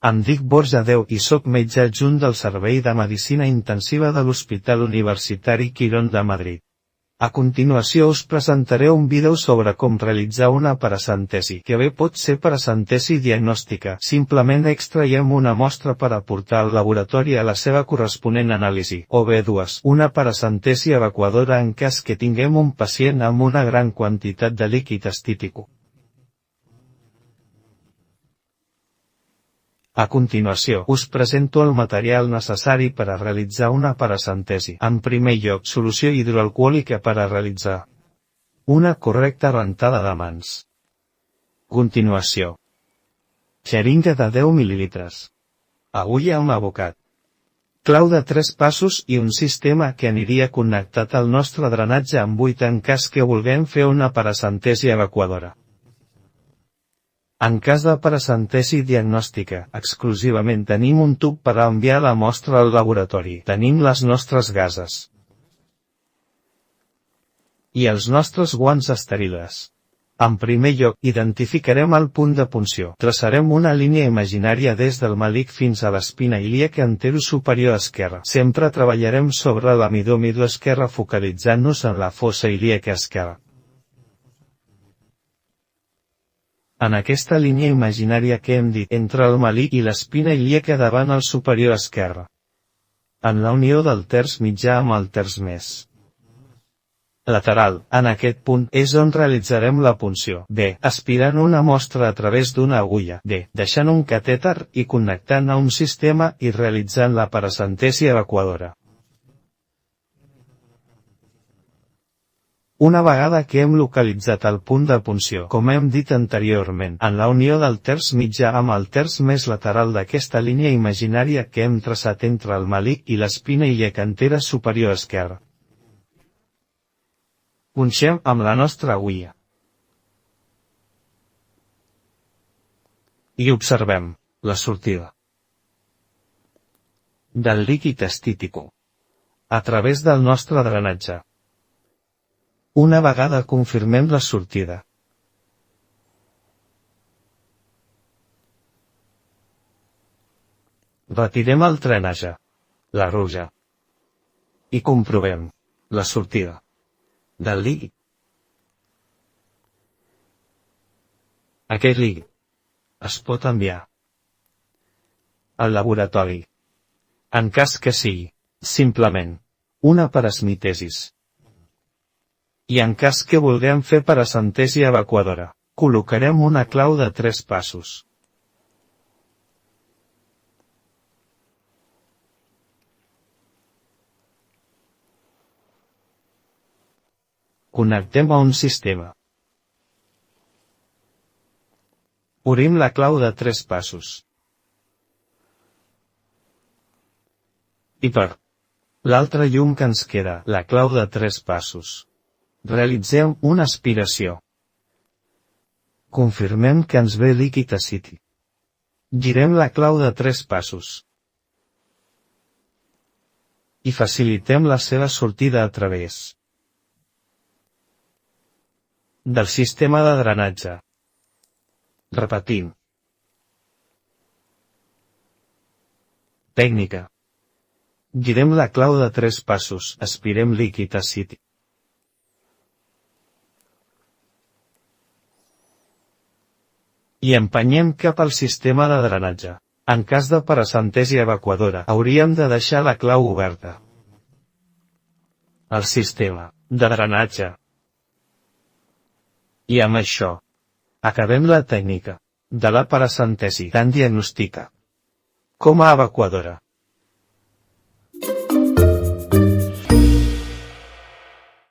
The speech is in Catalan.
Em dic Borja Deu i soc metge adjunt del Servei de Medicina Intensiva de l'Hospital Universitari Quirón de Madrid. A continuació us presentaré un vídeo sobre com realitzar una paracentesi, que bé pot ser paracentesi diagnòstica. Simplement extraiem una mostra per aportar al laboratori a la seva corresponent anàlisi, o bé dues, una paracentesi evacuadora en cas que tinguem un pacient amb una gran quantitat de líquid estític. A continuació, us presento el material necessari per a realitzar una paracentesi. En primer lloc, solució hidroalcohòlica per a realitzar una correcta rentada de mans. Continuació, xeringa de 10 ml. Agulla amb abocat. Clau de 3 passos i un sistema que aniria connectat al nostre drenatge amb buit en cas que vulguem fer una paracentesi evacuadora. En cas de paracentesi diagnòstica, exclusivament tenim un tub per a enviar la mostra al laboratori. Tenim les nostres gases i els nostres guants estèrils. En primer lloc, identificarem el punt de punció. Traçarem una línia imaginària des del melic fins a l'espina ilíaca anterosuperior esquerra. Sempre treballarem sobre l'amidó esquerra focalitzant-nos en la fossa ilíaca esquerra. En aquesta línia imaginària que hem dit, entre el melic i l'espina ilíaca davant el superior esquerre. En la unió del terç mitjà amb el terç més lateral, en aquest punt, és on realitzarem la punció. B. Aspirant una mostra a través d'una agulla. D. Deixant un catèter i connectant a un sistema i realitzant la paracentesi evacuadora. Una vegada que hem localitzat el punt de punció, com hem dit anteriorment, en la unió del terç mitjà amb el terç més lateral d'aquesta línia imaginària que hem traçat entre el melic i l'espina ilíaca antera superior esquerra. Punxem amb la nostra agulla. I observem la sortida del líquid estític a través del nostre drenatge. Una vegada confirmem la sortida, retirem el drenatge, la ruja, i comprovem la sortida del líquid. Aquest líquid es pot enviar al laboratori, en cas que sigui simplement una paracentesi. I en cas que vulguem fer paracentesi evacuadora, col·locarem una clau de 3 passos. Connectem a un sistema. Obrim la clau de 3 passos. I per l'altra llum que ens queda, la clau de 3 passos. Realitzem una aspiració. Confirmem que ens ve líquid acític. Girem la clau de 3 passos. I facilitem la seva sortida a través del sistema de drenatge. Repetim. Tècnica. Girem la clau de 3 passos, aspirem líquid acític. I empenyem cap al sistema de drenatge. En cas de paracentesi evacuadora, hauríem de deixar la clau oberta al sistema de drenatge. I amb això, acabem la tècnica de la paracentesi tant diagnòstica com a evacuadora.